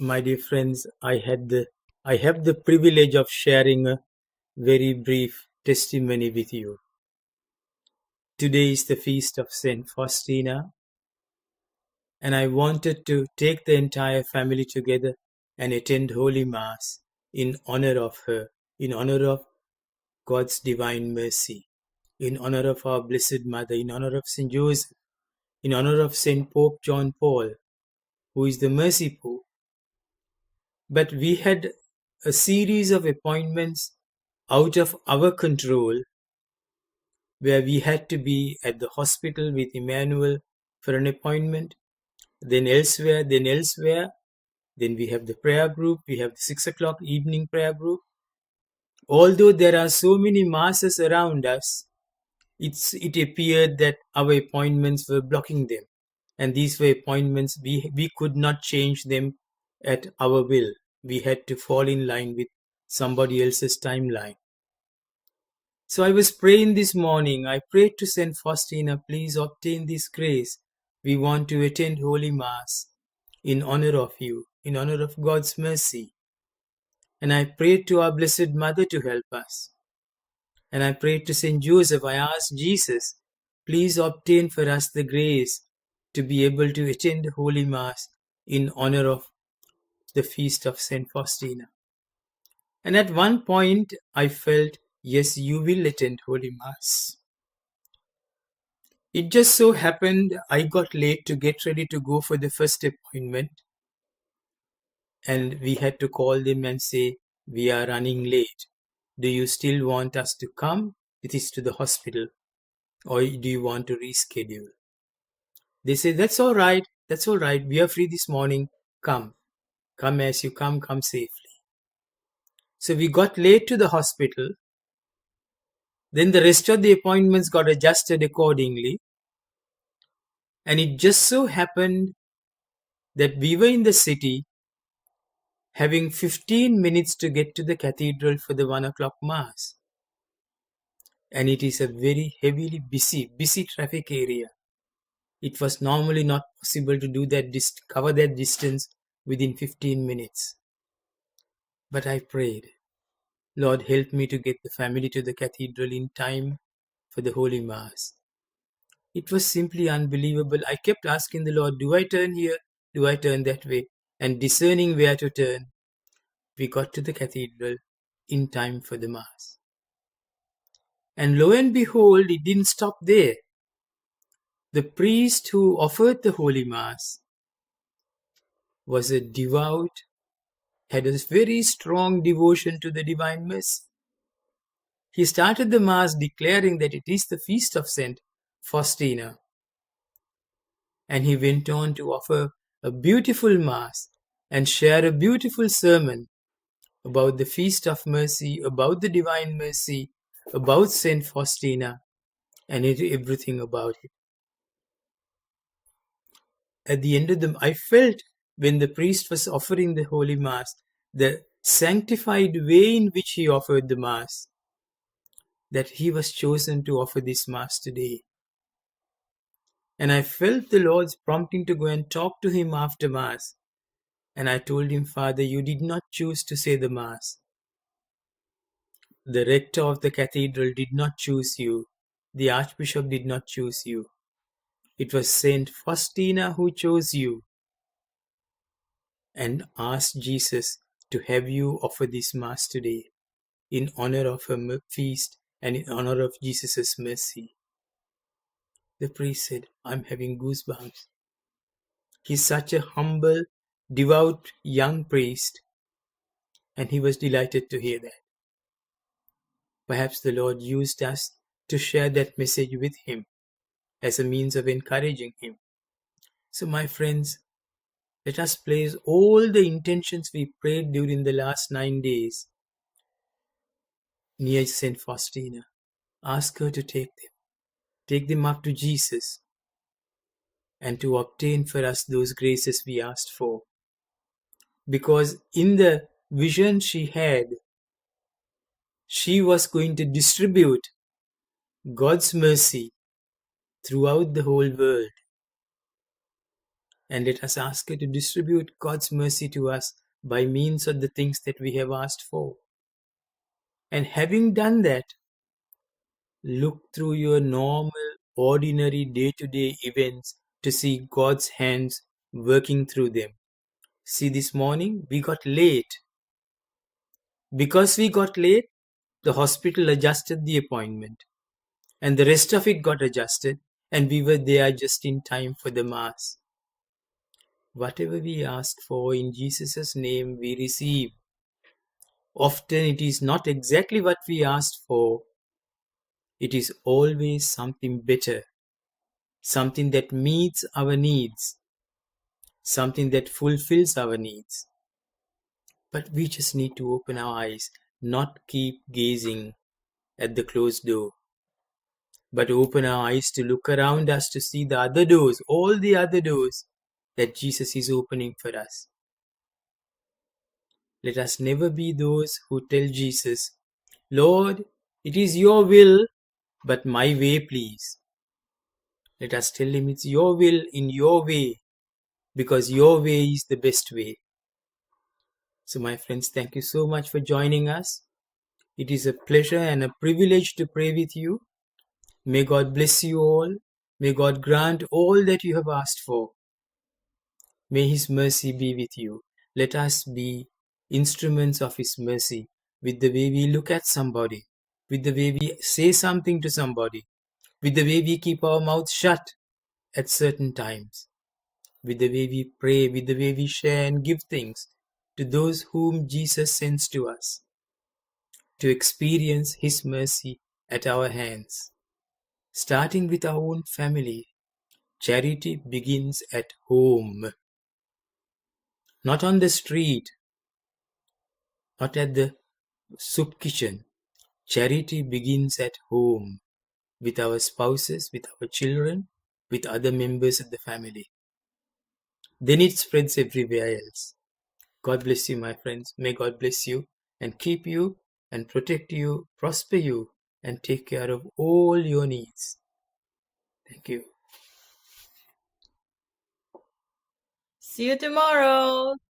My dear friends, I have the privilege of sharing a very brief testimony with you. Today is the feast of St Faustina, and I wanted to take the entire family together and attend Holy Mass in honor of her, in honor of God's divine mercy, in honor of our Blessed Mother, in honor of St Joseph, in honor of St Pope John Paul, who is the Mercy Pope. But we had a series of appointments out of our control, where we had to be at the hospital with Emmanuel for an appointment, then elsewhere. Then we have the prayer group, we have the 6 o'clock evening prayer group. Although there are so many masses around us, it appeared that our appointments were blocking them. And these were appointments, we could not change them at our will. We had to fall in line with somebody else's timeline. So I was praying this morning. I prayed to St Faustina, please obtain this grace. We want to attend Holy Mass in honor of you, in honor of God's mercy. And I prayed to our Blessed Mother to help us. And I prayed to St Joseph. I asked Jesus, please obtain for us the grace to be able to attend Holy Mass in honor of the feast of St Faustina. And at one point I felt, yes, you will attend Holy Mass. It just so happened I got late to get ready to go for the first appointment. And we had to call them and say, we are running late. Do you still want us to come? It is to the hospital. Or do you want to reschedule? They said, that's all right. We are free this morning. Come as you come safely. So we got late to the hospital. Then the rest of the appointments got adjusted accordingly. And it just so happened that we were in the city having 15 minutes to get to the cathedral for the 1 o'clock Mass. And it is a very heavily busy traffic area. It was normally not possible to do that, cover that distance within 15 minutes. But I prayed, Lord, help me to get the family to the cathedral in time for the Holy Mass. It was simply unbelievable. I kept asking the Lord, do I turn here? Do I turn that way? And discerning where to turn, we got to the cathedral in time for the Mass. And lo and behold, it didn't stop there. The priest who offered the Holy Mass was a devout, had a very strong devotion to the Divine Mercy. He started the Mass declaring that it is the feast of St Faustina. And he went on to offer a beautiful Mass and share a beautiful sermon about the Feast of Mercy, about the Divine Mercy, about St Faustina, and everything about it. At the end of I felt when the priest was offering the Holy Mass, the sanctified way in which he offered the Mass, that he was chosen to offer this Mass today. And I felt the Lord's prompting to go and talk to him after Mass. And I told him, Father, you did not choose to say the Mass. The rector of the cathedral did not choose you. The Archbishop did not choose you. It was St Faustina who chose you and asked Jesus to have you offer this Mass today in honor of her feast and in honor of Jesus' mercy. The priest said, I'm having goosebumps. He's such a humble, devout young priest, and he was delighted to hear that. Perhaps the Lord used us to share that message with him as a means of encouraging him. So my friends, let us place all the intentions we prayed during the last 9 days near St. Faustina. Ask her to take them up to Jesus and to obtain for us those graces we asked for. Because in the vision she had, she was going to distribute God's mercy throughout the whole world. And let us ask her to distribute God's mercy to us by means of the things that we have asked for. And having done that, look through your normal, ordinary day-to-day events to see God's hands working through them. See, this morning we got late. Because we got late, the hospital adjusted the appointment. And the rest of it got adjusted, and we were there just in time for the Mass. Whatever we ask for in Jesus' name, we receive. Often it is not exactly what we asked for. It is always something better, something that meets our needs, something that fulfills our needs. But we just need to open our eyes, not keep gazing at the closed door, but open our eyes to look around us to see the other doors, all the other doors that Jesus is opening for us. Let us never be those who tell Jesus, Lord, it is your will, but my way, please. Let us tell him it's your will in your way, because your way is the best way. So my friends, thank you so much for joining us. It is a pleasure and a privilege to pray with you. May God bless you all. May God grant all that you have asked for. May his mercy be with you. Let us be instruments of his mercy with the way we look at somebody, with the way we say something to somebody, with the way we keep our mouths shut at certain times, with the way we pray, with the way we share and give things to those whom Jesus sends to us, to experience his mercy at our hands. Starting with our own family, charity begins at home, not on the street, not at the soup kitchen. Charity begins at home, with our spouses, with our children, with other members of the family. Then it spreads everywhere else. God bless you, my friends. May God bless you and keep you and protect you, prosper you, and take care of all your needs. Thank you. See you tomorrow.